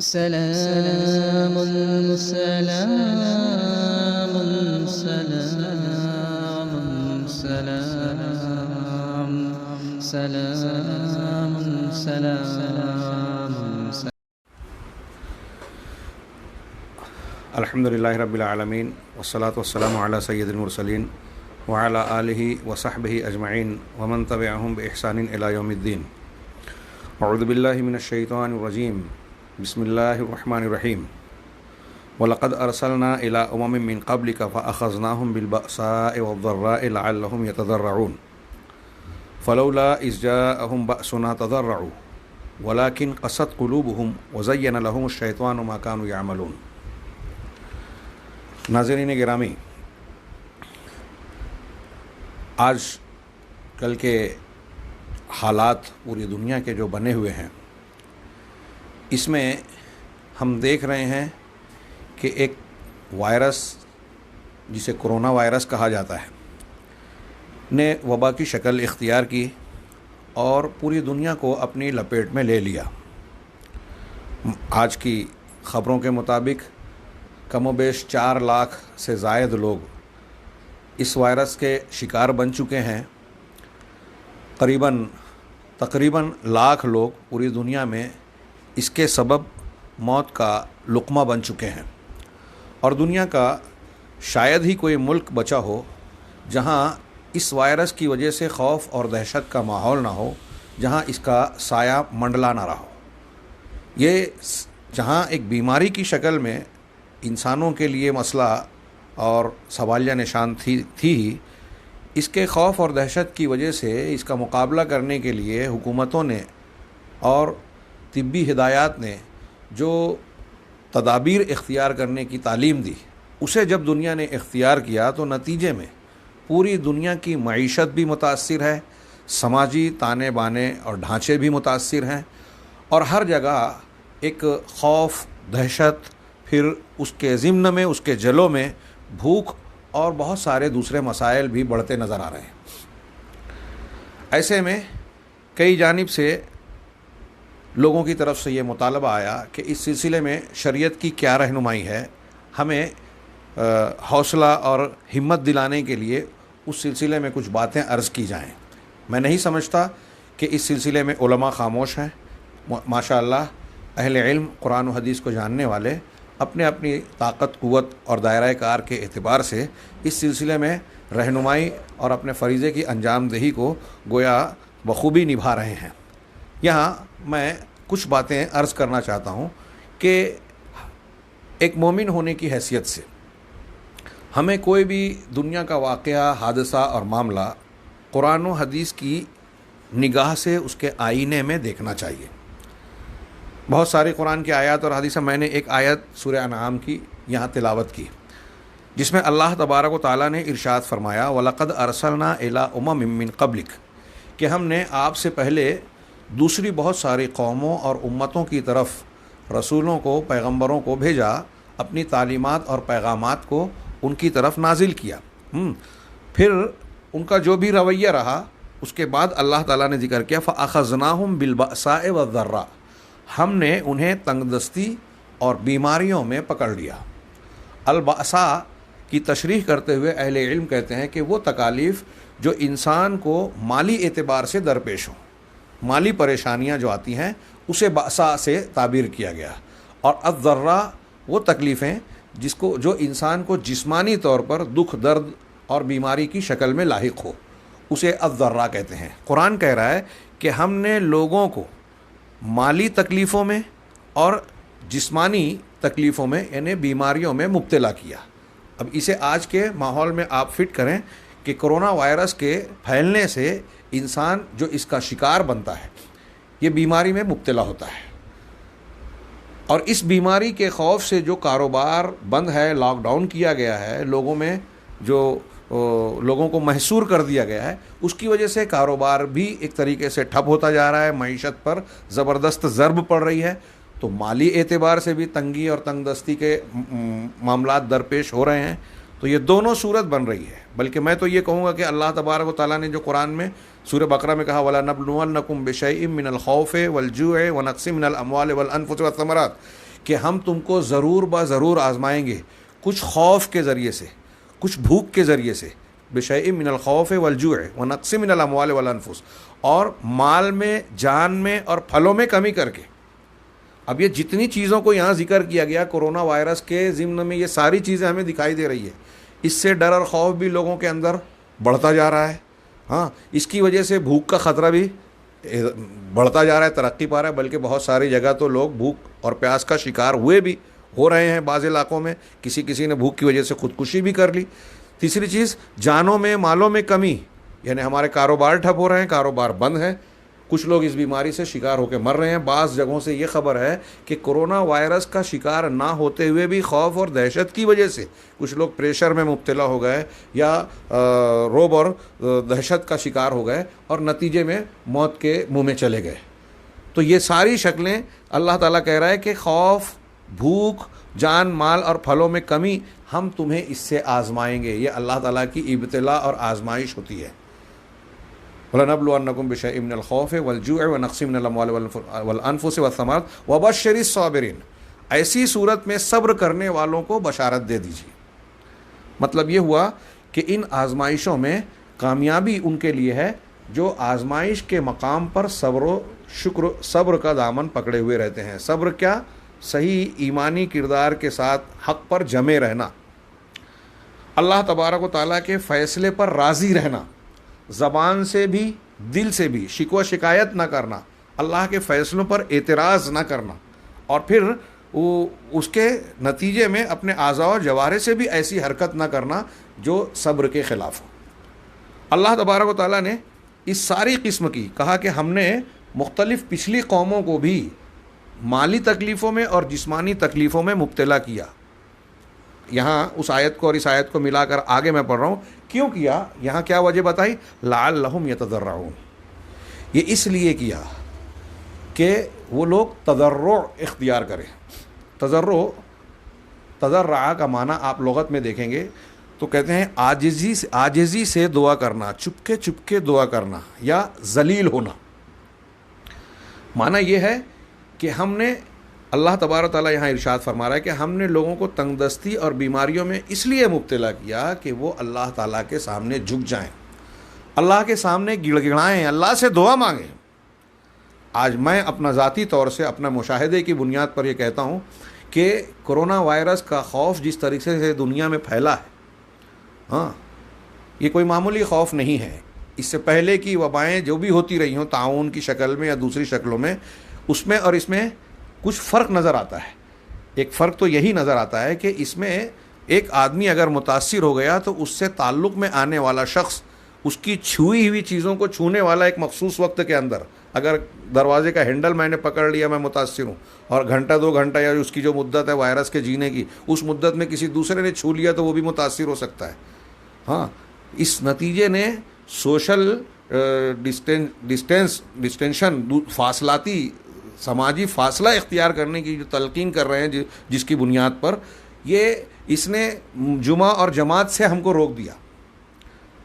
سلام سلام سلام سلام سلام سلام الحمدللہ رب العالمین والصلاة والسلام علی سید المرسلین وعلی آلہ وصحبہ اجمعین ومن تبعہم بإحسان الی یوم الدین. اعوذ باللہ من الشیطان الرجیم. بسم اللہ الرحمن الرحیم. وَلَقَدْ أَرْسَلْنَا إِلَىٰ أُمَمٍ مِّن قَبْلِكَ فَأَخَذْنَاهُمْ بِالْبَأْسَاءِ وَالضَّرَّاءِ لَعَلَّهُمْ يَتَضَرَّعُونَ فَلَوْلَا إِذْ جَاءَهُمْ بَأْسُنَا تَضَرَّعُوا وَلَكِنْ قَسَتْ قُلُوبُهُمْ وَزَيَّنَ لَهُمُ الشَّيْطَانُ مَا كَانُوا يَعْمَلُونَ. ناظرین گرامی، آج کل کے حالات پوری دنیا کے جو بنے ہوئے ہیں، اس میں ہم دیکھ رہے ہیں کہ ایک وائرس جسے کرونا وائرس کہا جاتا ہے نے وبا کی شکل اختیار کی اور پوری دنیا کو اپنی لپیٹ میں لے لیا. آج کی خبروں کے مطابق کم و بیش 4 لاکھ سے زائد لوگ اس وائرس کے شکار بن چکے ہیں. تقریباً لاکھ لوگ پوری دنیا میں اس کے سبب موت کا لقمہ بن چکے ہیں، اور دنیا کا شاید ہی کوئی ملک بچا ہو جہاں اس وائرس کی وجہ سے خوف اور دہشت کا ماحول نہ ہو، جہاں اس کا سایہ منڈلا نہ رہا ہو. یہ جہاں ایک بیماری کی شکل میں انسانوں کے لیے مسئلہ اور سوالیہ نشان تھی ہی، اس کے خوف اور دہشت کی وجہ سے اس کا مقابلہ کرنے کے لیے حکومتوں نے اور طبی ہدایات نے جو تدابیر اختیار کرنے کی تعلیم دی، اسے جب دنیا نے اختیار کیا تو نتیجے میں پوری دنیا کی معیشت بھی متاثر ہے، سماجی تانے بانے اور ڈھانچے بھی متاثر ہیں، اور ہر جگہ ایک خوف، دہشت، پھر اس کے ضمن میں اس کے جلوں میں بھوک اور بہت سارے دوسرے مسائل بھی بڑھتے نظر آ رہے ہیں. ایسے میں کئی جانب سے لوگوں کی طرف سے یہ مطالبہ آیا کہ اس سلسلے میں شریعت کی کیا رہنمائی ہے، ہمیں حوصلہ اور ہمت دلانے کے لیے اس سلسلے میں کچھ باتیں عرض کی جائیں. میں نہیں سمجھتا کہ اس سلسلے میں علماء خاموش ہیں. ماشاء اللہ اہل علم، قرآن و حدیث کو جاننے والے اپنے اپنی طاقت، قوت اور دائرہ کار کے اعتبار سے اس سلسلے میں رہنمائی اور اپنے فریضے کی انجام دہی کو گویا بخوبی نبھا رہے ہیں. یہاں میں کچھ باتیں عرض کرنا چاہتا ہوں کہ ایک مومن ہونے کی حیثیت سے ہمیں کوئی بھی دنیا کا واقعہ، حادثہ اور معاملہ قرآن و حدیث کی نگاہ سے اس کے آئینے میں دیکھنا چاہیے. بہت ساری قرآن کی آیات اور حدیث، میں نے ایک آیت سورہ انعام کی یہاں تلاوت کی جس میں اللہ تبارک و تعالیٰ نے ارشاد فرمایا وَلَقَدْ أَرْسَلْنَا إِلَىٰ أُمَمٍ مِّن قَبْلِكَ، کہ ہم نے آپ سے پہلے دوسری بہت ساری قوموں اور امتوں کی طرف رسولوں کو، پیغمبروں کو بھیجا، اپنی تعلیمات اور پیغامات کو ان کی طرف نازل کیا. پھر ان کا جو بھی رویہ رہا، اس کے بعد اللہ تعالیٰ نے ذکر کیا فَأَخَذْنَاهُمْ بِالْبَأْسَاءِ وَالضَّرَّاءِ، ہم نے انہیں تنگ دستی اور بیماریوں میں پکڑ لیا. البأساء کی تشریح کرتے ہوئے اہل علم کہتے ہیں کہ وہ تکالیف جو انسان کو مالی اعتبار سے درپیش ہوں، مالی پریشانیاں جو آتی ہیں، اسے بأساء سے تعبیر کیا گیا. اور الضراء وہ تکلیفیں جو انسان کو جسمانی طور پر دکھ، درد اور بیماری کی شکل میں لاحق ہو، اسے الضراء کہتے ہیں. قرآن کہہ رہا ہے کہ ہم نے لوگوں کو مالی تکلیفوں میں اور جسمانی تکلیفوں میں، یعنی بیماریوں میں مبتلا کیا. اب اسے آج کے ماحول میں آپ فٹ کریں کہ کرونا وائرس کے پھیلنے سے انسان جو اس کا شکار بنتا ہے، یہ بیماری میں مبتلا ہوتا ہے، اور اس بیماری کے خوف سے جو کاروبار بند ہے، لاک ڈاؤن کیا گیا ہے، لوگوں کو محصور کر دیا گیا ہے، اس کی وجہ سے کاروبار بھی ایک طریقے سے ٹھپ ہوتا جا رہا ہے، معیشت پر زبردست ضرب پڑ رہی ہے. تو مالی اعتبار سے بھی تنگی اور تنگ دستی کے معاملات درپیش ہو رہے ہیں. تو یہ دونوں صورت بن رہی ہے. بلکہ میں تو یہ کہوں گا کہ اللہ تبارک و تعالیٰ نے جو قرآن میں سورہ بقرہ میں کہا وَلَنَبْلُوَنَّكُمْ بِشَيْءٍ مِّنَ الْخَوْفِ وَالْجُوعِ وَنَقْصٍ مِّنَ الْأَمْوَالِ وَالْأَنفُسِ وَالثَّمَرَاتِ، کہ ہم تم کو ضرور ضرور آزمائیں گے، کچھ خوف کے ذریعے سے، کچھ بھوک کے ذریعے سے، بشیء من الخوف والجوع ونقص من الاموال والانفس، اور مال میں، جان میں اور پھلوں میں کمی کر کے۔ اب یہ جتنی چیزوں کو یہاں ذکر کیا گیا کورونا وائرس کے ضمن میں، یہ ساری چیزیں ہمیں دکھائی دے رہی ہے۔ اس سے ڈر اور خوف بھی لوگوں کے اندر بڑھتا جا رہا ہے۔ ہاں، اس کی وجہ سے بھوک کا خطرہ بھی بڑھتا جا رہا ہے، ترقی پا رہا ہے، بلکہ بہت ساری جگہ تو لوگ بھوک اور پیاس کا شکار ہو رہے ہیں۔ بعض علاقوں میں کسی نے بھوک کی وجہ سے خودکشی بھی کر لی۔ تیسری چیز، جانوں میں، مالوں میں کمی، یعنی ہمارے کاروبار ٹھپ ہو رہے ہیں، کاروبار بند ہیں، کچھ لوگ اس بیماری سے شکار ہو کے مر رہے ہیں۔ بعض جگہوں سے یہ خبر ہے کہ کورونا وائرس کا شکار نہ ہوتے ہوئے بھی خوف اور دہشت کی وجہ سے کچھ لوگ پریشر میں مبتلا ہو گئے یا رعب اور دہشت کا شکار ہو گئے اور نتیجے میں موت کے منہ میں چلے گئے۔ تو یہ ساری شکلیں اللہ تعالیٰ کہہ رہا ہے کہ خوف، بھوک، جان، مال اور پھلوں میں کمی، ہم تمہیں اس سے آزمائیں گے۔ یہ اللہ تعالیٰ کی ابتلا اور آزمائش ہوتی ہے۔ وَلَنَبْلُوَنَّكُمْ بِشَيْءٍ مِّنَ الْخَوْفِ وَالْجُوعِ وَنَقْصٍ مِّنَ الْأَمْوَالِ وَالْأَنفُسِ وَالثَّمَرَاتِ وَبَشِّرِ الصَّابِرِينَ، ایسی صورت میں صبر کرنے والوں کو بشارت دے دیجیے۔ مطلب یہ ہوا کہ ان آزمائشوں میں کامیابی ان کے لیے ہے جو آزمائش کے مقام پر صبر کا دامن پکڑے ہوئے رہتے ہیں۔ صبر کیا؟ صحیح ایمانی کردار کے ساتھ حق پر جمے رہنا، اللہ تبارک و تعالیٰ کے فیصلے پر راضی رہنا، زبان سے بھی دل سے بھی شکوہ شکایت نہ کرنا، اللہ کے فیصلوں پر اعتراض نہ کرنا، اور پھر اس کے نتیجے میں اپنے اعضاء و جوارح سے بھی ایسی حرکت نہ کرنا جو صبر کے خلاف ہو۔ اللہ تبارک و تعالیٰ نے اس ساری قسم کی کہا کہ ہم نے مختلف پچھلی قوموں کو بھی مالی تکلیفوں میں اور جسمانی تکلیفوں میں مبتلا کیا۔ یہاں اس آیت کو اور اس آیت کو ملا کر آگے میں پڑھ رہا ہوں، کیوں کیا؟ یہاں کیا وجہ بتائی؟ لعلہم یتضرعون، یہ اس لیے کیا کہ وہ لوگ تضرع اختیار کریں۔ تضرع کا معنی آپ لغت میں دیکھیں گے تو کہتے ہیں عاجزی سے دعا کرنا، چپکے دعا کرنا یا ذلیل ہونا۔ معنی یہ ہے کہ ہم نے، اللہ تبارک تعالیٰ یہاں ارشاد فرما رہا ہے کہ ہم نے لوگوں کو تنگ دستی اور بیماریوں میں اس لیے مبتلا کیا کہ وہ اللہ تعالیٰ کے سامنے جھک جائیں، اللہ کے سامنے گڑ گڑائیں، اللہ سے دعا مانگیں۔ آج میں اپنا ذاتی طور سے اپنا مشاہدے کی بنیاد پر یہ کہتا ہوں کہ کرونا وائرس کا خوف جس طریقے سے دنیا میں پھیلا ہے، ہاں، یہ کوئی معمولی خوف نہیں ہے۔ اس سے پہلے کی وبائیں جو بھی ہوتی رہی ہوں تعاون کی شکل میں یا دوسری شکلوں میں، اس میں اور اس میں کچھ فرق نظر آتا ہے۔ ایک فرق تو یہی نظر آتا ہے کہ اس میں ایک آدمی اگر متاثر ہو گیا تو اس سے تعلق میں آنے والا شخص، اس کی چھوئی ہوئی چیزوں کو چھونے والا ایک مخصوص وقت کے اندر، اگر دروازے کا ہینڈل میں نے پکڑ لیا، میں متاثر ہوں، اور گھنٹہ 2 گھنٹہ یا اس کی جو مدت ہے وائرس کے جینے کی، اس مدت میں کسی دوسرے نے چھو لیا تو وہ بھی متاثر ہو سکتا ہے۔ ہاں، اس نتیجے نے سوشل ڈسٹینشن، فاصلاتی سماجی فاصلہ اختیار کرنے کی جو تلقین کر رہے ہیں، جس کی بنیاد پر اس نے جمعہ اور جماعت سے ہم کو روک دیا،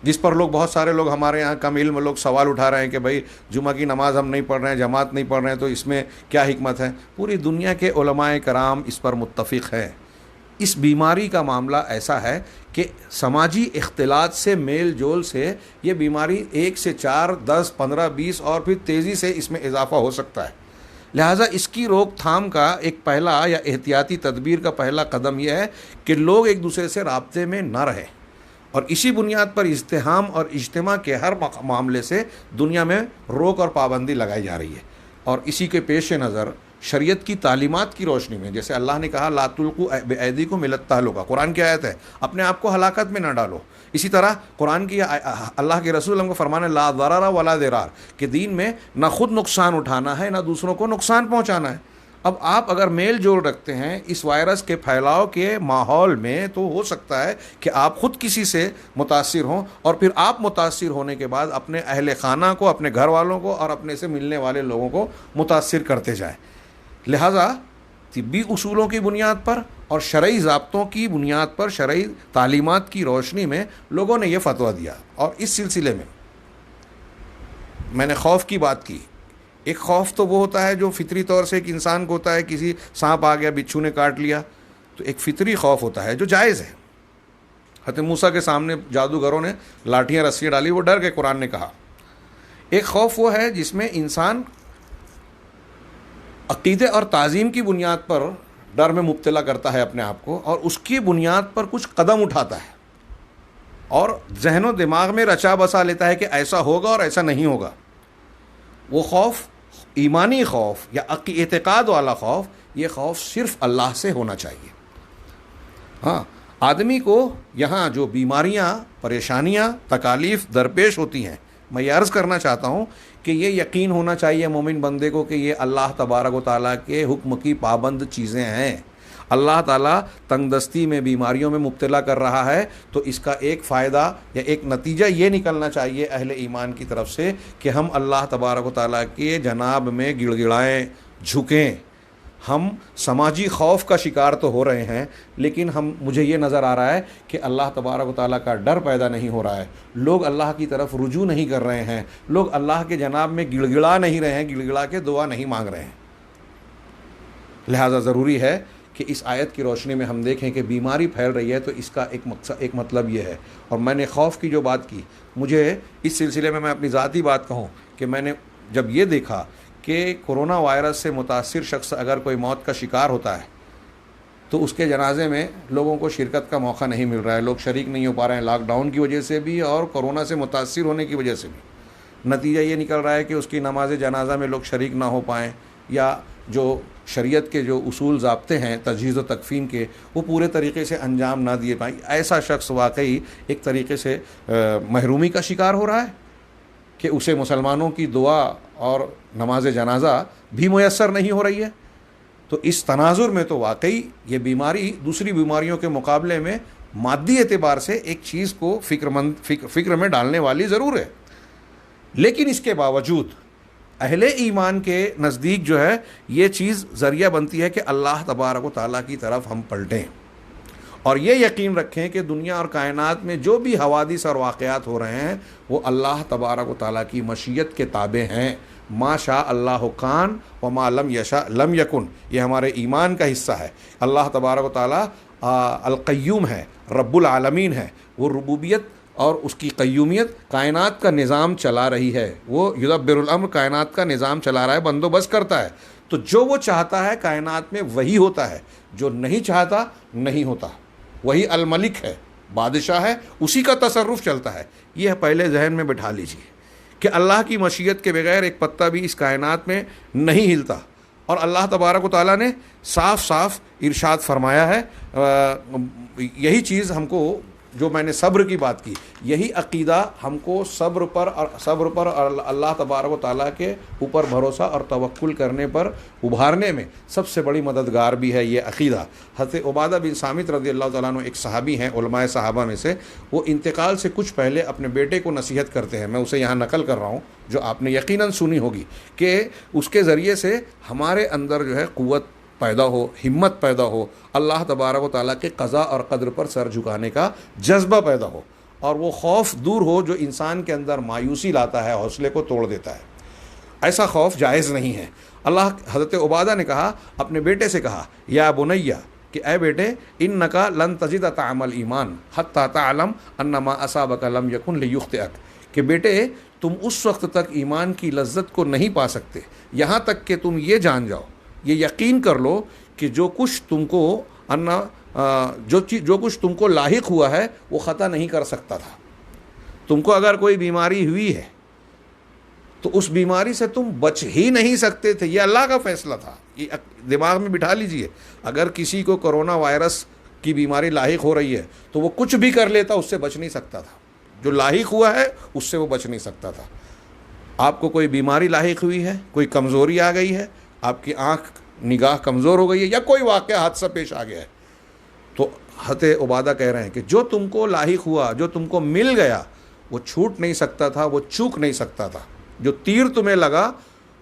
جس پر بہت سارے لوگ ہمارے یہاں کم علم لوگ سوال اٹھا رہے ہیں کہ بھائی جمعہ کی نماز ہم نہیں پڑھ رہے ہیں، جماعت نہیں پڑھ رہے ہیں، تو اس میں کیا حکمت ہے؟ پوری دنیا کے علماء کرام اس پر متفق ہیں۔ اس بیماری کا معاملہ ایسا ہے کہ سماجی اختلاط سے، میل جول سے یہ بیماری 1 سے 4، 10، 15، 20 اور پھر تیزی سے اس میں اضافہ ہو سکتا ہے۔ لہٰذا اس کی روک تھام کا ایک پہلا یا احتیاطی تدبیر کا پہلا قدم یہ ہے کہ لوگ ایک دوسرے سے رابطے میں نہ رہیں، اور اسی بنیاد پر ازدحام اور اجتماع کے ہر معاملے سے دنیا میں روک اور پابندی لگائی جا رہی ہے۔ اور اسی کے پیش نظر شریعت کی تعلیمات کی روشنی میں، جیسے اللہ نے کہا لا تلقوا بأیدیکم الی التہلکہ، قرآن کی آیت ہے، اپنے آپ کو ہلاکت میں نہ ڈالو۔ اسی طرح قرآن کی اللہ کے رسول ہم کو فرمانے لا ضرر ولا ضرار، کہ دین میں نہ خود نقصان اٹھانا ہے نہ دوسروں کو نقصان پہنچانا ہے۔ اب آپ اگر میل جول رکھتے ہیں اس وائرس کے پھیلاؤ کے ماحول میں، تو ہو سکتا ہے کہ آپ خود کسی سے متاثر ہوں، اور پھر آپ متاثر ہونے کے بعد اپنے اہل خانہ کو، اپنے گھر والوں کو اور اپنے سے ملنے والے لوگوں کو متاثر کرتے جائیں۔ لہٰذا طبی اصولوں کی بنیاد پر اور شرعی ضابطوں کی بنیاد پر، شرعی تعلیمات کی روشنی میں لوگوں نے یہ فتویٰ دیا۔ اور اس سلسلے میں نے خوف کی بات کی ایک خوف تو وہ ہوتا ہے جو فطری طور سے ایک انسان کو ہوتا ہے، کسی سانپ آ گیا، بچھو نے کاٹ لیا، تو ایک فطری خوف ہوتا ہے جو جائز ہے۔ حضرت موسیٰ کے سامنے جادوگروں نے لاٹھیاں رسیاں ڈالی، وہ ڈر گئے، قرآن نے کہا۔ ایک خوف وہ ہے جس میں انسان عقیدے اور تعظیم کی بنیاد پر ڈر میں مبتلا کرتا ہے اپنے آپ کو، اور اس کی بنیاد پر کچھ قدم اٹھاتا ہے اور ذہن و دماغ میں رچا بسا لیتا ہے کہ ایسا ہوگا اور ایسا نہیں ہوگا۔ وہ خوف، ایمانی خوف یا اعتقاد والا خوف، یہ خوف صرف اللہ سے ہونا چاہیے۔ ہاں، آدمی کو یہاں جو بیماریاں، پریشانیاں، تکالیف درپیش ہوتی ہیں، میں یہ عرض کرنا چاہتا ہوں کہ یہ یقین ہونا چاہیے مومن بندے کو کہ یہ اللہ تبارک و تعالیٰ کے حکم کی پابند چیزیں ہیں۔ اللہ تعالیٰ تنگ دستی میں، بیماریوں میں مبتلا کر رہا ہے، تو اس کا ایک فائدہ یا ایک نتیجہ یہ نکلنا چاہیے اہل ایمان کی طرف سے کہ ہم اللہ تبارک و تعالیٰ کے جناب میں گڑ گڑائیں، جھکیں۔ ہم سماجی خوف کا شکار تو ہو رہے ہیں، لیکن مجھے یہ نظر آ رہا ہے کہ اللہ تبارک و تعالیٰ کا ڈر پیدا نہیں ہو رہا ہے، لوگ اللہ کی طرف رجوع نہیں کر رہے ہیں، لوگ اللہ کے جناب میں گڑ گڑا نہیں رہے ہیں، گڑ گڑا کے دعا نہیں مانگ رہے ہیں۔ لہٰذا ضروری ہے کہ اس آیت کی روشنی میں ہم دیکھیں کہ بیماری پھیل رہی ہے تو اس کا ایک مطلب یہ ہے۔ اور میں نے خوف کی جو بات کی، مجھے اس سلسلے میں اپنی ذاتی بات کہوں کہ میں نے جب یہ دیکھا کہ کرونا وائرس سے متاثر شخص اگر کوئی موت کا شکار ہوتا ہے تو اس کے جنازے میں لوگوں کو شرکت کا موقع نہیں مل رہا ہے، لوگ شریک نہیں ہو پا رہے ہیں، لاک ڈاؤن کی وجہ سے بھی اور کرونا سے متاثر ہونے کی وجہ سے بھی۔ نتیجہ یہ نکل رہا ہے کہ اس کی نماز جنازہ میں لوگ شریک نہ ہو پائیں، یا جو شریعت کے جو اصول ضابطے ہیں تجہیز و تکفین کے، وہ پورے طریقے سے انجام نہ دیے پائیں۔ ایسا شخص واقعی ایک طریقے سے محرومی کا شکار ہو رہا ہے کہ اسے مسلمانوں کی دعا اور نماز جنازہ بھی میسر نہیں ہو رہی ہے۔ تو اس تناظر میں تو واقعی یہ بیماری دوسری بیماریوں کے مقابلے میں مادی اعتبار سے ایک چیز کو فکر میں ڈالنے والی ضرور ہے، لیکن اس کے باوجود اہل ایمان کے نزدیک جو ہے یہ چیز ذریعہ بنتی ہے کہ اللہ تبارک و تعالیٰ کی طرف ہم پلٹیں، اور یہ یقین رکھیں کہ دنیا اور کائنات میں جو بھی حوادث اور واقعات ہو رہے ہیں وہ اللہ تبارک و تعالیٰ کی مشیت کے تابع ہیں۔ ما شاء اللہ کان وما لم یشاء لم یکن، یہ ہمارے ایمان کا حصہ ہے۔ اللہ تبارک و تعالیٰ القیوم ہے، رب العالمین ہے، وہ ربوبیت اور اس کی قیومیت کائنات کا نظام چلا رہی ہے، وہ یدبر الامر کائنات کا نظام چلا رہا ہے، بندوبست کرتا ہے۔ تو جو وہ چاہتا ہے کائنات میں وہی ہوتا ہے، جو نہیں چاہتا نہیں ہوتا۔ وہی الملک ہے، بادشاہ ہے، اسی کا تصرف چلتا ہے۔ یہ پہلے ذہن میں بٹھا لیجیے کہ اللہ کی مشیت کے بغیر ایک پتہ بھی اس کائنات میں نہیں ہلتا، اور اللہ تبارک و تعالیٰ نے صاف صاف ارشاد فرمایا ہے۔ یہی چیز ہم کو، جو میں نے صبر کی بات کی، یہی عقیدہ ہم کو صبر پر اور اللہ تبارک و تعالیٰ کے اوپر بھروسہ اور توکل کرنے پر ابھارنے میں سب سے بڑی مددگار بھی ہے یہ عقیدہ۔ حضرت عبادہ بن صامت رضی اللہ تعالیٰ عنہ ایک صحابی ہیں، علماء صحابہ میں سے، وہ انتقال سے کچھ پہلے اپنے بیٹے کو نصیحت کرتے ہیں، میں اسے یہاں نقل کر رہا ہوں جو آپ نے یقیناً سنی ہوگی، کہ اس کے ذریعے سے ہمارے اندر جو ہے قوت پیدا ہو، ہمت پیدا ہو، اللہ تبارک و تعالیٰ کے قضاء اور قدر پر سر جھکانے کا جذبہ پیدا ہو، اور وہ خوف دور ہو جو انسان کے اندر مایوسی لاتا ہے، حوصلے کو توڑ دیتا ہے۔ ایسا خوف جائز نہیں ہے۔ حضرت عبادہ نے کہا، اپنے بیٹے سے کہا، یا بنیہ، کہ اے بیٹے، انکا لن تجد طعم الایمان حتی تعلم ان ما اصابک لم یکن لیخطئک، کہ بیٹے تم اس وقت تک ایمان کی لذت کو نہیں پا سکتے یہاں تک کہ تم یہ جان جاؤ، یہ یقین کر لو کہ جو کچھ تم کو لاحق ہوا ہے وہ خطا نہیں کر سکتا تھا۔ تم کو اگر کوئی بیماری ہوئی ہے تو اس بیماری سے تم بچ ہی نہیں سکتے تھے، یہ اللہ کا فیصلہ تھا۔ یہ دماغ میں بٹھا لیجئے، اگر کسی کو کرونا وائرس کی بیماری لاحق ہو رہی ہے تو وہ کچھ بھی کر لیتا، اس سے بچ نہیں سکتا تھا۔ جو لاحق ہوا ہے اس سے وہ بچ نہیں سکتا تھا۔ آپ کو کوئی بیماری لاحق ہوئی ہے، کوئی کمزوری آ گئی ہے، آپ کی آنکھ نگاہ کمزور ہو گئی ہے، یا کوئی واقعہ حادثہ پیش آ گیا ہے، تو حضرت عبادہ کہہ رہے ہیں کہ جو تم کو لاحق ہوا، جو تم کو مل گیا، وہ چھوٹ نہیں سکتا تھا، وہ چوک نہیں سکتا تھا۔ جو تیر تمہیں لگا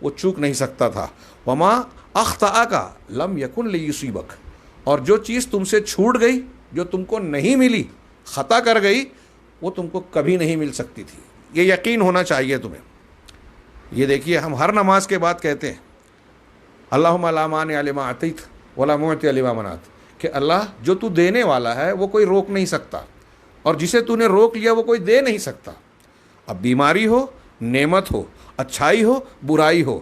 وہ چوک نہیں سکتا تھا۔ وما اخطأک لم یکن لیصیبک، اور جو چیز تم سے چھوٹ گئی، جو تم کو نہیں ملی، خطا کر گئی، وہ تم کو کبھی نہیں مل سکتی تھی۔ یہ یقین ہونا چاہیے تمہیں، یہ دیکھیے ہم ہر نماز کے بعد کہتے ہیں اللہم لا مانع لما اعطیت ولا معطی لما منعت، کہ اللہ جو تو دینے والا ہے وہ کوئی روک نہیں سکتا، اور جسے تو نے روک لیا وہ کوئی دے نہیں سکتا۔ اب بیماری ہو، نعمت ہو، اچھائی ہو، برائی ہو،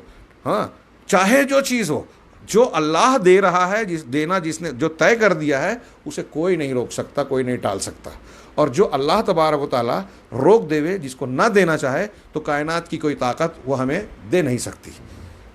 ہاں چاہے جو چیز ہو، جو اللہ دے رہا ہے، جس نے جو طے کر دیا ہے اسے کوئی نہیں روک سکتا، کوئی نہیں ٹال سکتا۔ اور جو اللہ تبارک و تعالیٰ روک دے، جس کو نہ دینا چاہے، تو کائنات کی کوئی طاقت وہ ہمیں دے نہیں سکتی۔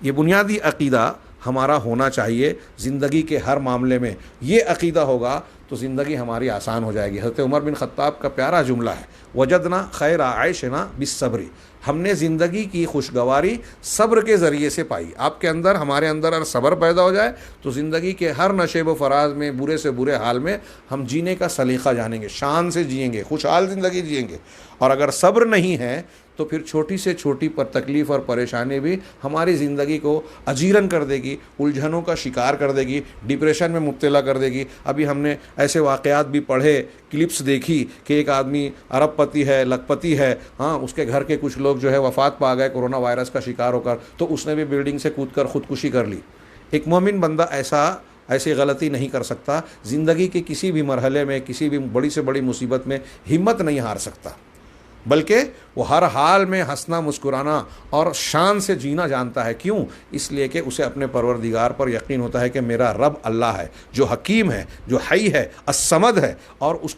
یہ بنیادی عقیدہ ہمارا ہونا چاہیے زندگی کے ہر معاملے میں۔ یہ عقیدہ ہوگا تو زندگی ہماری آسان ہو جائے گی۔ حضرت عمر بن خطاب کا پیارا جملہ ہے، وجدنا خیر عیشنا بالصبر، ہم نے زندگی کی خوشگواری صبر کے ذریعے سے پائی۔ آپ کے اندر، ہمارے اندر اگر صبر پیدا ہو جائے تو زندگی کے ہر نشیب و فراز میں، برے سے برے حال میں ہم جینے کا سلیقہ جانیں گے، شان سے جئیں گے، خوشحال زندگی جئیں گے۔ اور اگر صبر نہیں ہے تو پھر چھوٹی سے چھوٹی پر تکلیف اور پریشانی بھی ہماری زندگی کو اجیرن کر دے گی، الجھنوں کا شکار کر دے گی، ڈپریشن میں مبتلا کر دے گی۔ ابھی ہم نے ایسے واقعات بھی پڑھے، کلپس دیکھی کہ ایک آدمی ارب پتی ہے، لکھ پتی ہے، ہاں اس کے گھر کے کچھ لوگ جو ہے وفات پا گئے کورونا وائرس کا شکار ہو کر، تو اس نے بھی بلڈنگ سے کود کر خودکشی کر لی۔ ایک مومن بندہ ایسی غلطی نہیں کر سکتا، زندگی کے کسی بھی مرحلے میں، کسی بھی بڑی سے بڑی مصیبت میں ہمت نہیں ہار سکتا، بلکہ وہ ہر حال میں ہنسنا، مسکرانا اور شان سے جینا جانتا ہے۔ کیوں؟ اس لیے کہ اسے اپنے پروردگار پر یقین ہوتا ہے کہ میرا رب اللہ ہے، جو حکیم ہے، جو حی ہے، الصمد ہے، اور اس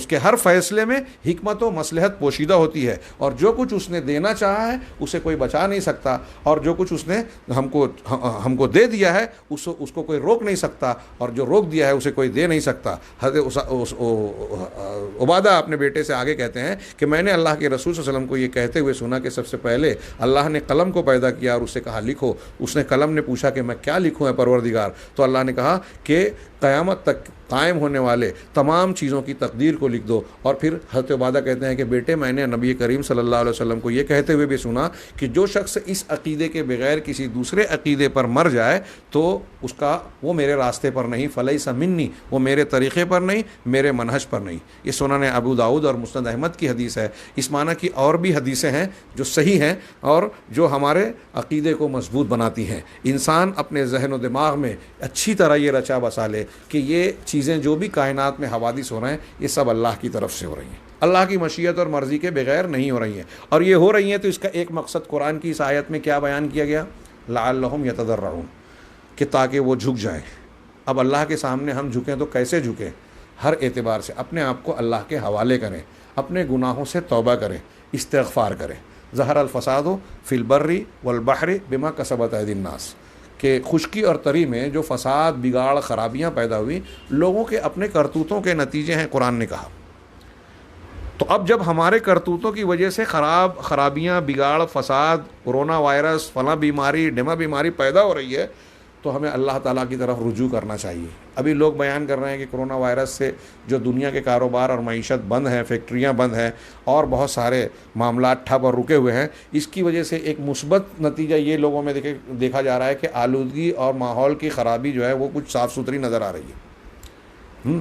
کے ہر فیصلے میں حکمت و مصلحت پوشیدہ ہوتی ہے، اور جو کچھ اس نے دینا چاہا ہے اسے کوئی بچا نہیں سکتا، اور جو کچھ اس نے ہم کو دے دیا ہے اس کو کوئی روک نہیں سکتا، اور جو روک دیا ہے اسے کوئی دے نہیں سکتا۔ حضرت عبادہ اپنے بیٹے سے آگے کہتے ہیں کہ میں نے اللہ کے رسول صلی اللہ علیہ وسلم کو یہ کہتے ہوئے سنا کہ سب سے پہلے اللہ نے قلم کو پیدا کیا اور اس سے کہا لکھو۔ اس نے قلم نے پوچھا کہ میں کیا لکھوں اے پروردگار؟ تو اللہ نے کہا کہ قیامت تک قائم ہونے والے تمام چیزوں کی تقدیر کو لکھ دو۔ اور پھر حضرت عبادہ کہتے ہیں کہ بیٹے میں نے نبی کریم صلی اللہ علیہ وسلم کو یہ کہتے ہوئے بھی سنا کہ جو شخص اس عقیدے کے بغیر کسی دوسرے عقیدے پر مر جائے تو وہ میرے راستے پر نہیں، فلیس منی، وہ میرے طریقے پر نہیں، میرے منہج پر نہیں۔ یہ سنن ابو داؤد اور مسند احمد کی حدیث ہے۔ اس معنی کی اور بھی حدیثیں ہیں جو صحیح ہیں اور جو ہمارے عقیدے کو مضبوط بناتی ہیں۔ انسان اپنے ذہن و دماغ میں اچھی طرح یہ رچا بسا لے کہ یہ چیزیں جو بھی کائنات میں حوادث ہو رہے ہیں یہ سب اللہ کی طرف سے ہو رہی ہیں، اللہ کی مشیت اور مرضی کے بغیر نہیں ہو رہی ہیں، اور یہ ہو رہی ہیں تو اس کا ایک مقصد قرآن کی اس آیت میں کیا بیان کیا گیا؟ لعلہم یتضرعون، کہ تاکہ وہ جھک جائیں۔ اب اللہ کے سامنے ہم جھکیں تو کیسے جھکیں؟ ہر اعتبار سے اپنے آپ کو اللہ کے حوالے کریں، اپنے گناہوں سے توبہ کریں، استغفار کریں۔ ظہر الفساد فی البر والبحر بما کسبت ایدی الناس، کہ خشکی اور تری میں جو فساد، بگاڑ، خرابیاں پیدا ہوئی لوگوں کے اپنے کرتوتوں کے نتیجے ہیں، قرآن نے کہا۔ تو اب جب ہمارے کرتوتوں کی وجہ سے خرابیاں، بگاڑ، فساد، کورونا وائرس، فلاں بیماری، ڈھما بیماری پیدا ہو رہی ہے تو ہمیں اللہ تعالیٰ کی طرف رجوع کرنا چاہیے۔ ابھی لوگ بیان کر رہے ہیں کہ کورونا وائرس سے جو دنیا کے کاروبار اور معیشت بند ہیں، فیکٹریاں بند ہیں اور بہت سارے معاملات ٹھپ اور رکے ہوئے ہیں، اس کی وجہ سے ایک مثبت نتیجہ یہ لوگوں میں دیکھا جا رہا ہے کہ آلودگی اور ماحول کی خرابی جو ہے وہ کچھ صاف ستھری نظر آ رہی ہے۔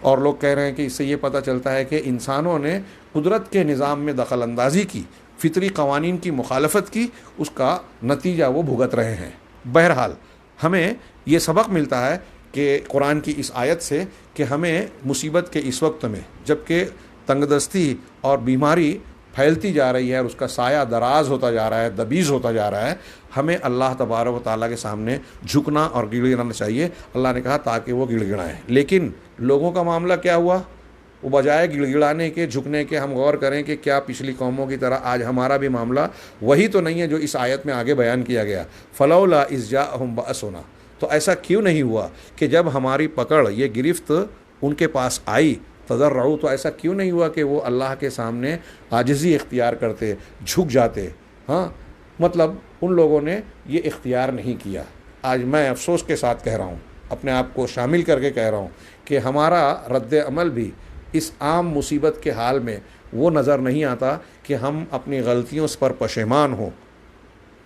اور لوگ کہہ رہے ہیں کہ اس سے یہ پتہ چلتا ہے کہ انسانوں نے قدرت کے نظام میں دخل اندازی کی، فطری قوانین کی مخالفت کی، اس کا نتیجہ وہ بھگت رہے ہیں۔ بہرحال ہمیں یہ سبق ملتا ہے کہ قرآن کی اس آیت سے کہ ہمیں مصیبت کے اس وقت میں، جب کہ تنگ دستی اور بیماری پھیلتی جا رہی ہے اور اس کا سایہ دراز ہوتا جا رہا ہے، دبیز ہوتا جا رہا ہے، ہمیں اللہ تبارک و تعالیٰ کے سامنے جھکنا اور گڑ گڑانا چاہیے۔ اللہ نے کہا تاکہ وہ گڑ گڑائیں، لیکن لوگوں کا معاملہ کیا ہوا؟ وہ بجائے گڑ گڑانے کے، جھکنے کے، ہم غور کریں کہ کیا پچھلی قوموں کی طرح آج ہمارا بھی معاملہ وہی تو نہیں ہے جو اس آیت میں آگے بیان کیا گیا؟ فلولا اذ جاءہم بأسنا، تو ایسا کیوں نہیں ہوا کہ جب ہماری پکڑ، یہ گرفت ان کے پاس آئی، تضرعوا، تو ایسا کیوں نہیں ہوا کہ وہ اللہ کے سامنے عاجزی اختیار کرتے، جھک جاتے؟ ہاں، مطلب ان لوگوں نے یہ اختیار نہیں کیا۔ آج میں افسوس کے ساتھ کہہ رہا ہوں، اپنے آپ کو شامل کر کے کہہ رہا ہوں کہ ہمارا رد عمل بھی اس عام مصیبت کے حال میں وہ نظر نہیں آتا کہ ہم اپنی غلطیوں پر پشیمان ہوں،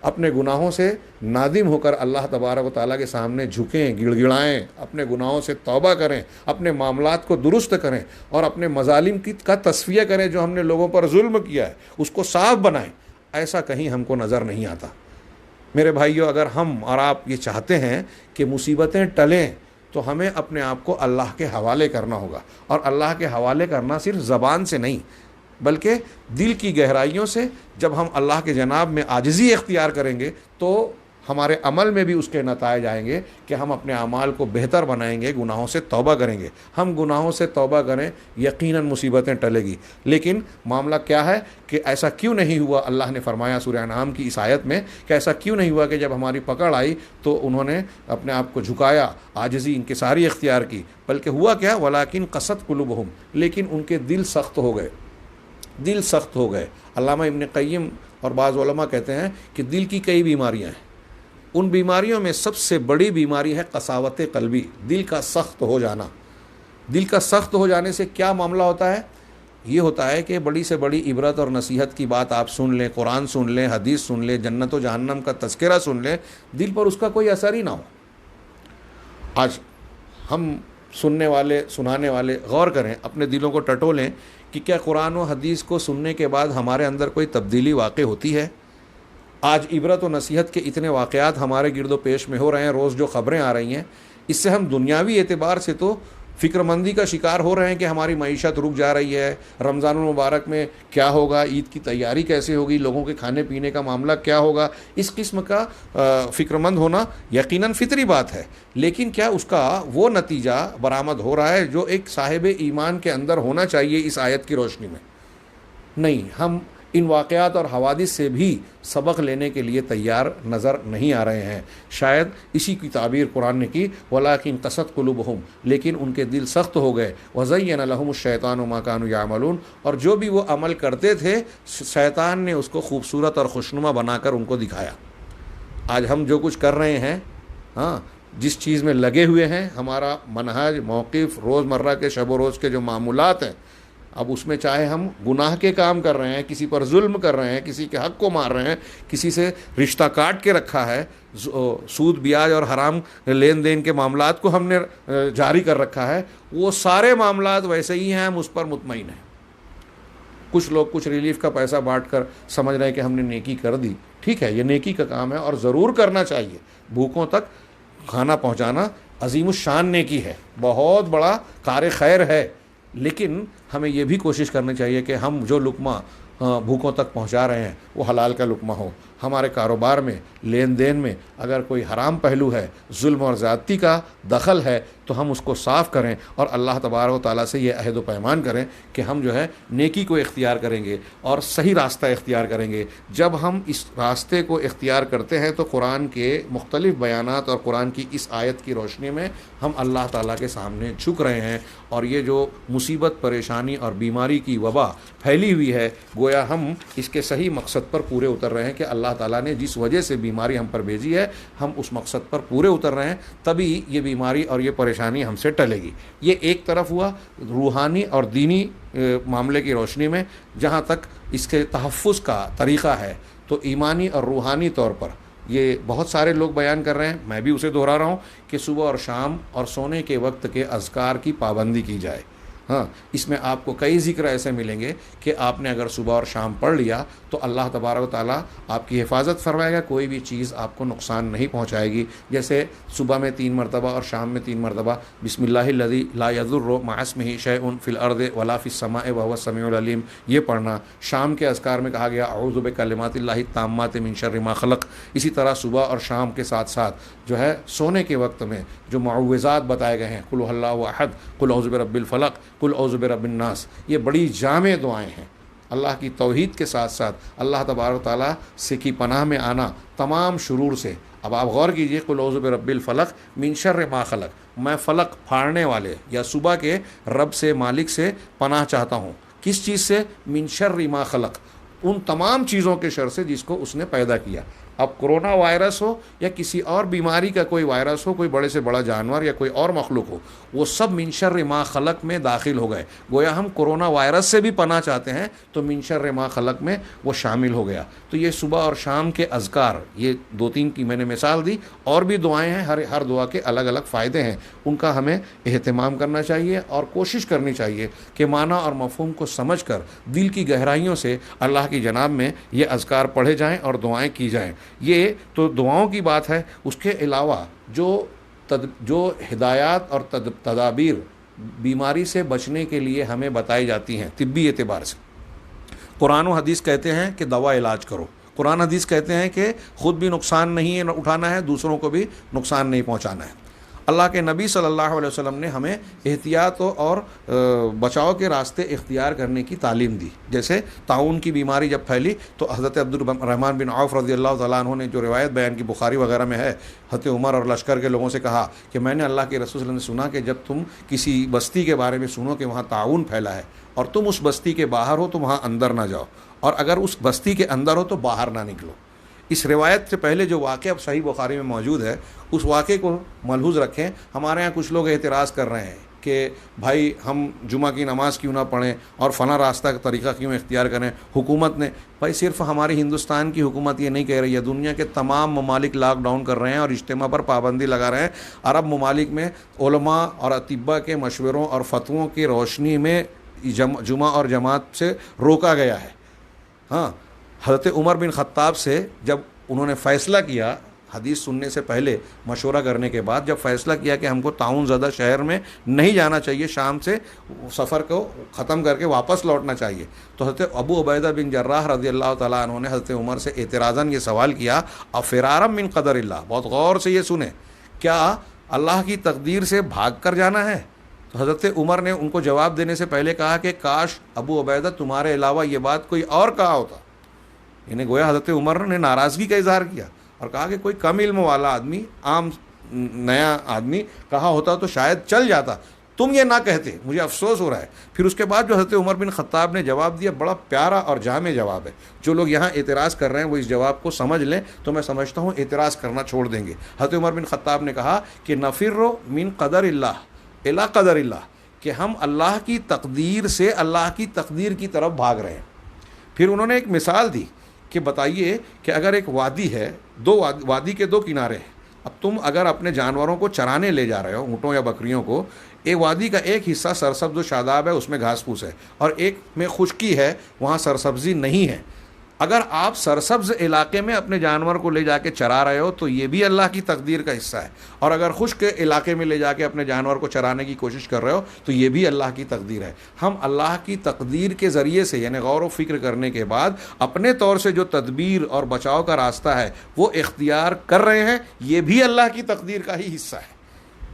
اپنے گناہوں سے نادم ہو کر اللہ تبارک و تعالیٰ کے سامنے جھکیں، گڑ گڑائیں، اپنے گناہوں سے توبہ کریں، اپنے معاملات کو درست کریں اور اپنے مظالم کا تصفیہ کریں، جو ہم نے لوگوں پر ظلم کیا ہے اس کو صاف بنائیں۔ ایسا کہیں ہم کو نظر نہیں آتا۔ میرے بھائیوں، اگر ہم اور آپ یہ چاہتے ہیں کہ مصیبتیں ٹلیں تو ہمیں اپنے آپ کو اللہ کے حوالے کرنا ہوگا، اور اللہ کے حوالے کرنا صرف زبان سے نہیں بلکہ دل کی گہرائیوں سے۔ جب ہم اللہ کے جناب میں عاجزی اختیار کریں گے تو ہمارے عمل میں بھی اس کے نتائج آئیں گے کہ ہم اپنے اعمال کو بہتر بنائیں گے، گناہوں سے توبہ کریں گے۔ ہم گناہوں سے توبہ کریں، یقیناً مصیبتیں ٹلے گی۔ لیکن معاملہ کیا ہے کہ ایسا کیوں نہیں ہوا؟ اللہ نے فرمایا سورہ انعام کی اس آیت میں کہ ایسا کیوں نہیں ہوا کہ جب ہماری پکڑ آئی تو انہوں نے اپنے آپ کو جھکایا، عاجزی انکساری اختیار کی، بلکہ ہوا کیا؟ وَلَٰكِن قَسَتْ قُلُوبُهُمْ، لیکن ان کے دل سخت ہو گئے، دل سخت ہو گئے۔ علامہ ابن قیم اور بعض علماء کہتے ہیں کہ دل کی کئی بیماریاں ہیں، ان بیماریوں میں سب سے بڑی بیماری ہے قساوت قلبی، دل کا سخت ہو جانا۔ دل کا سخت ہو جانے سے کیا معاملہ ہوتا ہے؟ یہ ہوتا ہے کہ بڑی سے بڑی عبرت اور نصیحت کی بات آپ سن لیں، قرآن سن لیں، حدیث سن لیں، جنت و جہنم کا تذکرہ سن لیں، دل پر اس کا کوئی اثر ہی نہ ہو۔ آج ہم سننے والے، سنانے والے غور کریں، اپنے دلوں کو ٹٹولیں کہ کیا قرآن و حدیث کو سننے کے بعد ہمارے اندر کوئی تبدیلی واقع ہوتی ہے؟ آج عبرت و نصیحت کے اتنے واقعات ہمارے گرد و پیش میں ہو رہے ہیں، روز جو خبریں آ رہی ہیں، اس سے ہم دنیاوی اعتبار سے تو فکر مندی کا شکار ہو رہے ہیں کہ ہماری معیشت رک جا رہی ہے، رمضان المبارک میں کیا ہوگا، عید کی تیاری کیسے ہوگی، لوگوں کے کھانے پینے کا معاملہ کیا ہوگا۔ اس قسم کا فکر مند ہونا یقیناً فطری بات ہے، لیکن کیا اس کا وہ نتیجہ برآمد ہو رہا ہے جو ایک صاحب ایمان کے اندر ہونا چاہیے اس آیت کی روشنی میں؟ نہیں، ہم ان واقعات اور حوادث سے بھی سبق لینے کے لیے تیار نظر نہیں آ رہے ہیں۔ شاید اسی کی تعبیر قرآن نے کی وَلَٰكِن قَسَتْ قُلُوبُهُمْ، لیکن ان کے دل سخت ہو گئے۔ وَزَيَّنَ لَهُمُ الشَّيْطَانُ مَا كَانُوا يَعْمَلُونَ، اور جو بھی وہ عمل کرتے تھے شیطان نے اس کو خوبصورت اور خوشنما بنا کر ان کو دکھایا۔ آج ہم جو کچھ کر رہے ہیں، جس چیز میں لگے ہوئے ہیں، ہمارا منہج، موقف، روزمرہ کے شب و روز کے جو معمولات ہیں، اب اس میں چاہے ہم گناہ کے کام کر رہے ہیں، کسی پر ظلم کر رہے ہیں، کسی کے حق کو مار رہے ہیں، کسی سے رشتہ کاٹ کے رکھا ہے، سود بیاج اور حرام لین دین کے معاملات کو ہم نے جاری کر رکھا ہے، وہ سارے معاملات ویسے ہی ہیں، ہم اس پر مطمئن ہیں۔ کچھ لوگ کچھ ریلیف کا پیسہ بانٹ کر سمجھ رہے ہیں کہ ہم نے نیکی کر دی۔ ٹھیک ہے، یہ نیکی کا کام ہے اور ضرور کرنا چاہیے۔ بھوکوں تک کھانا پہنچانا عظیم الشان نیکی ہے، بہت بڑا کار خیر ہے، لیکن ہمیں یہ بھی کوشش کرنی چاہیے کہ ہم جو لقمہ بھوکوں تک پہنچا رہے ہیں وہ حلال کا لقمہ ہو۔ ہمارے کاروبار میں، لین دین میں اگر کوئی حرام پہلو ہے، ظلم اور زیادتی کا دخل ہے، تو ہم اس کو صاف کریں اور اللہ تبارک و تعالیٰ سے یہ عہد و پیمان کریں کہ ہم جو ہے نیکی کو اختیار کریں گے اور صحیح راستہ اختیار کریں گے۔ جب ہم اس راستے کو اختیار کرتے ہیں تو قرآن کے مختلف بیانات اور قرآن کی اس آیت کی روشنی میں ہم اللہ تعالیٰ کے سامنے جھک رہے ہیں، اور یہ جو مصیبت، پریشانی اور بیماری کی وبا پھیلی ہوئی ہے، گویا ہم اس کے صحیح مقصد پر پورے اتر رہے ہیں کہ اللہ تعالیٰ نے جس وجہ سے بیماری ہم پر بھیجی ہے، ہم اس مقصد پر پورے اتر رہے ہیں، تبھی یہ بیماری اور یہ پریشانی ہم سے ٹلے گی۔ یہ ایک طرف ہوا روحانی اور دینی معاملے کی روشنی میں۔ جہاں تک اس کے تحفظ کا طریقہ ہے تو ایمانی اور روحانی طور پر یہ بہت سارے لوگ بیان کر رہے ہیں، میں بھی اسے دہرا رہا ہوں کہ صبح اور شام اور سونے کے وقت کے اذکار کی پابندی کی جائے۔ اس میں آپ کو کئی ذکر ایسے ملیں گے کہ آپ نے اگر صبح اور شام پڑھ لیا تو اللہ تبارک و تعالیٰ آپ کی حفاظت فرمائے گا، کوئی بھی چیز آپ کو نقصان نہیں پہنچائے گی۔ جیسے صبح میں 3 مرتبہ اور شام میں 3 مرتبہ بسم اللہ الذی لا یضر مع اسمہ شیء فی الارض ولا فی السماء وهو السمیع العلیم، یہ پڑھنا۔ شام کے اذکار میں کہا گیا اعوذ بکلمات اللہ التامات من شر ما خلق۔ اسی طرح صبح اور شام کے ساتھ ساتھ جو ہے سونے کے وقت میں جو معوذات بتائے گئے ہیں، قل هو اللہ احد، قل اعوذ برب الفلق، قل اعوذ برب الناس، یہ بڑی جامع دعائیں ہیں۔ اللہ کی توحید کے ساتھ ساتھ اللہ تبارک و تعالیٰ سے کی پناہ میں آنا تمام شرور سے۔ اب آپ غور کیجئے، قل اعوذ برب الفلق من شر ما خلق، میں فلق پھاڑنے والے یا صبح کے رب سے، مالک سے پناہ چاہتا ہوں۔ کس چیز سے؟ من شر ما خلق، ان تمام چیزوں کے شر سے جس کو اس نے پیدا کیا۔ اب کرونا وائرس ہو یا کسی اور بیماری کا کوئی وائرس ہو، کوئی بڑے سے بڑا جانور یا کوئی اور مخلوق ہو، وہ سب من شر ما خلق میں داخل ہو گئے. گویا ہم کرونا وائرس سے بھی پناہ چاہتے ہیں تو من شر ما خلق میں وہ شامل ہو گیا. تو یہ صبح اور شام کے اذکار، یہ 2-3 کی میں نے مثال دی، اور بھی دعائیں ہیں، ہر دعا کے الگ الگ فائدے ہیں، ان کا ہمیں اہتمام کرنا چاہیے اور کوشش کرنی چاہیے کہ معنی اور مفہوم کو سمجھ کر دل کی گہرائیوں سے اللہ کی جناب میں یہ اذکار پڑھے جائیں اور دعائیں کی جائیں. یہ تو دعاؤں کی بات ہے. اس کے علاوہ جو ہدایات اور تدابیر بیماری سے بچنے کے لیے ہمیں بتائی جاتی ہیں طبی اعتبار سے، قرآن و حدیث کہتے ہیں کہ دوا علاج کرو. قرآن حدیث کہتے ہیں کہ خود بھی نقصان نہیں اٹھانا ہے، دوسروں کو بھی نقصان نہیں پہنچانا ہے. اللہ کے نبی صلی اللہ علیہ وسلم نے ہمیں احتیاط اور بچاؤ کے راستے اختیار کرنے کی تعلیم دی. جیسے طاعون کی بیماری جب پھیلی تو حضرت عبد الرحمن بن عوف رضی اللہ تعالیٰ عنہ نے جو روایت بیان کی بخاری وغیرہ میں ہے، حضرت عمر اور لشکر کے لوگوں سے کہا کہ میں نے اللہ کے رسول صلی اللہ علیہ وسلم نے سنا کہ جب تم کسی بستی کے بارے میں سنو کہ وہاں طاعون پھیلا ہے اور تم اس بستی کے باہر ہو تو وہاں اندر نہ جاؤ، اور اگر اس بستی کے اندر ہو تو باہر نہ نکلو. اس روایت سے پہلے جو واقعہ اب صحیح بخاری میں موجود ہے، اس واقعے کو ملحوظ رکھیں. ہمارے ہاں کچھ لوگ اعتراض کر رہے ہیں کہ بھائی ہم جمعہ کی نماز کیوں نہ پڑھیں اور فلاں راستہ کا طریقہ کیوں اختیار کریں. حکومت نے، بھائی صرف ہماری ہندوستان کی حکومت یہ نہیں کہہ رہی ہے، دنیا کے تمام ممالک لاک ڈاؤن کر رہے ہیں اور اجتماع پر پابندی لگا رہے ہیں. عرب ممالک میں علماء اور اطباء کے مشوروں اور فتووں کی روشنی میں جمعہ اور جماعت سے روکا گیا ہے. ہاں، حضرت عمر بن خطاب سے جب انہوں نے فیصلہ کیا، حدیث سننے سے پہلے مشورہ کرنے کے بعد جب فیصلہ کیا کہ ہم کو طاعون زدہ شہر میں نہیں جانا چاہیے، شام سے سفر کو ختم کر کے واپس لوٹنا چاہیے، تو حضرت ابو عبیدہ بن جراح رضی اللہ تعالیٰ عنہ نے حضرت عمر سے اعتراضاً یہ سوال کیا، افرارم من قدر اللہ. بہت غور سے یہ سنیں، کیا اللہ کی تقدیر سے بھاگ کر جانا ہے؟ تو حضرت عمر نے ان کو جواب دینے سے پہلے کہا کہ کاش ابو عبیدہ تمہارے علاوہ یہ بات کوئی اور کہا ہوتا. یعنی گویا حضرت عمر نے ناراضگی کا اظہار کیا اور کہا کہ کوئی کم علم والا آدمی، عام نیا آدمی کہا ہوتا تو شاید چل جاتا، تم یہ نہ کہتے، مجھے افسوس ہو رہا ہے. پھر اس کے بعد جو حضرت عمر بن خطاب نے جواب دیا، بڑا پیارا اور جامع جواب ہے. جو لوگ یہاں اعتراض کر رہے ہیں وہ اس جواب کو سمجھ لیں تو میں سمجھتا ہوں اعتراض کرنا چھوڑ دیں گے. حضرت عمر بن خطاب نے کہا کہ نفر من قدر اللہ الی قدر اللہ، کہ ہم اللہ کی تقدیر سے اللہ کی تقدیر کی طرف بھاگ رہے ہیں. پھر انہوں نے ایک مثال دی کہ بتائیے کہ اگر ایک وادی ہے، وادی کے 2 کنارے ہیں. اب تم اگر اپنے جانوروں کو چرانے لے جا رہے ہو، اونٹوں یا بکریوں کو، ایک وادی کا ایک حصہ سرسبز و شاداب ہے، اس میں گھاس پھوس ہے، اور ایک میں خشکی ہے، وہاں سرسبزی نہیں ہے. اگر آپ سرسبز علاقے میں اپنے جانور کو لے جا کے چرا رہے ہو تو یہ بھی اللہ کی تقدیر کا حصہ ہے، اور اگر خشک علاقے میں لے جا کے اپنے جانور کو چرانے کی کوشش کر رہے ہو تو یہ بھی اللہ کی تقدیر ہے. ہم اللہ کی تقدیر کے ذریعے سے، یعنی غور و فکر کرنے کے بعد اپنے طور سے جو تدبیر اور بچاؤ کا راستہ ہے وہ اختیار کر رہے ہیں، یہ بھی اللہ کی تقدیر کا ہی حصہ ہے.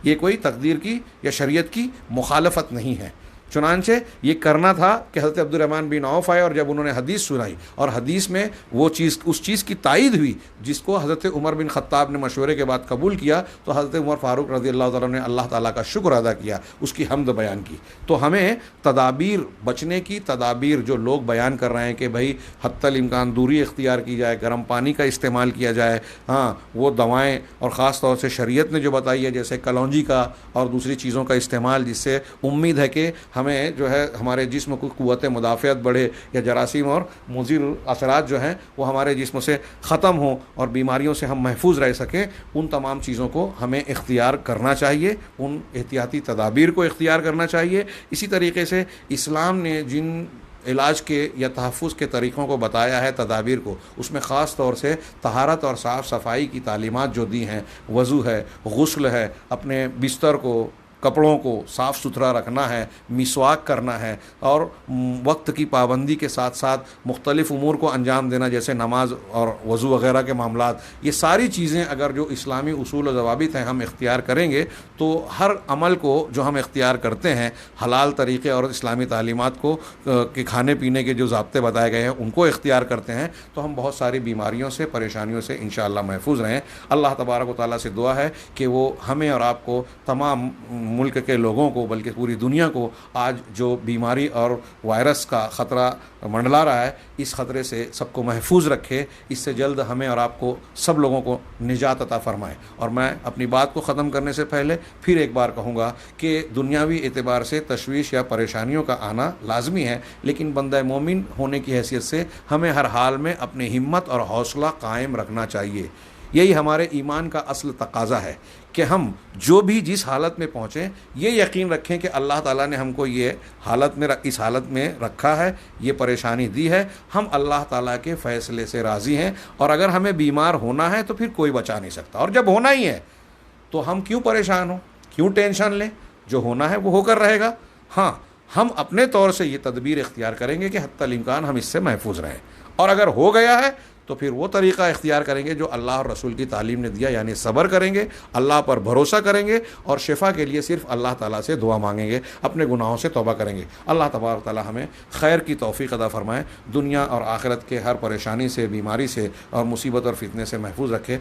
یہ کوئی تقدیر کی یا شریعت کی مخالفت نہیں ہے. چنانچہ یہ کرنا تھا کہ حضرت عبد الرحمن بن عوف آئے اور جب انہوں نے حدیث سنائی اور حدیث میں وہ چیز، اس چیز کی تائید ہوئی جس کو حضرت عمر بن خطاب نے مشورے کے بعد قبول کیا، تو حضرت عمر فاروق رضی اللہ تعالیٰ نے اللہ تعالیٰ کا شکر ادا کیا، اس کی حمد بیان کی. تو ہمیں تدابیر، بچنے کی تدابیر جو لوگ بیان کر رہے ہیں کہ بھائی حتی الامکان دوری اختیار کی جائے، گرم پانی کا استعمال کیا جائے، ہاں وہ دوائیں، اور خاص طور سے شریعت نے جو بتائی ہے جیسے کلونجی کا اور دوسری چیزوں کا استعمال، جس سے امید ہے کہ ہمیں جو ہے ہمارے جسم کو قوت مدافعت بڑھے یا جراثیم اور مضر اثرات جو ہیں وہ ہمارے جسم سے ختم ہوں اور بیماریوں سے ہم محفوظ رہ سکیں. ان تمام چیزوں کو ہمیں اختیار کرنا چاہیے، ان احتیاطی تدابیر کو اختیار کرنا چاہیے. اسی طریقے سے اسلام نے جن علاج کے یا تحفظ کے طریقوں کو بتایا ہے، تدابیر کو، اس میں خاص طور سے طہارت اور صاف صفائی کی تعلیمات جو دی ہیں، وضو ہے، غسل ہے، اپنے بستر کو، کپڑوں کو صاف ستھرا رکھنا ہے، مسواک کرنا ہے، اور وقت کی پابندی کے ساتھ ساتھ مختلف امور کو انجام دینا جیسے نماز اور وضو وغیرہ کے معاملات. یہ ساری چیزیں اگر جو اسلامی اصول و ضوابط ہیں ہم اختیار کریں گے تو ہر عمل کو جو ہم اختیار کرتے ہیں، حلال طریقے اور اسلامی تعلیمات کو کہ کھانے پینے کے جو ضابطے بتائے گئے ہیں ان کو اختیار کرتے ہیں، تو ہم بہت ساری بیماریوں سے، پریشانیوں سے انشاءاللہ محفوظ رہیں. اللہ تبارک و تعالیٰ سے دعا ہے کہ وہ ہمیں اور آپ کو تمام ملک کے لوگوں کو بلکہ پوری دنیا کو آج جو بیماری اور وائرس کا خطرہ منڈلا رہا ہے، اس خطرے سے سب کو محفوظ رکھے، اس سے جلد ہمیں اور آپ کو سب لوگوں کو نجات عطا فرمائے۔ اور میں اپنی بات کو ختم کرنے سے پہلے پھر ایک بار کہوں گا کہ دنیاوی اعتبار سے تشویش یا پریشانیوں کا آنا لازمی ہے، لیکن بندہ مومن ہونے کی حیثیت سے ہمیں ہر حال میں اپنی ہمت اور حوصلہ قائم رکھنا چاہیے۔ یہی ہمارے ایمان کا اصل تقاضا ہے کہ ہم جو بھی جس حالت میں پہنچیں یہ یقین رکھیں کہ اللہ تعالیٰ نے ہم کو یہ حالت میں اس حالت میں رکھا ہے، یہ پریشانی دی ہے، ہم اللہ تعالیٰ کے فیصلے سے راضی ہیں، اور اگر ہمیں بیمار ہونا ہے تو پھر کوئی بچا نہیں سکتا، اور جب ہونا ہی ہے تو ہم کیوں پریشان ہوں، کیوں ٹینشن لیں؟ جو ہونا ہے وہ ہو کر رہے گا۔ ہاں، ہم اپنے طور سے یہ تدبیر اختیار کریں گے کہ حتی الامکان ہم اس سے محفوظ رہیں، اور اگر ہو گیا ہے تو پھر وہ طریقہ اختیار کریں گے جو اللہ اور رسول کی تعلیم نے دیا، یعنی صبر کریں گے، اللہ پر بھروسہ کریں گے، اور شفا کے لیے صرف اللہ تعالیٰ سے دعا مانگیں گے، اپنے گناہوں سے توبہ کریں گے۔ اللہ تبارک تعالیٰ ہمیں خیر کی توفیق عطا فرمائے، دنیا اور آخرت کے ہر پریشانی سے، بیماری سے اور مصیبت اور فتنے سے محفوظ رکھے۔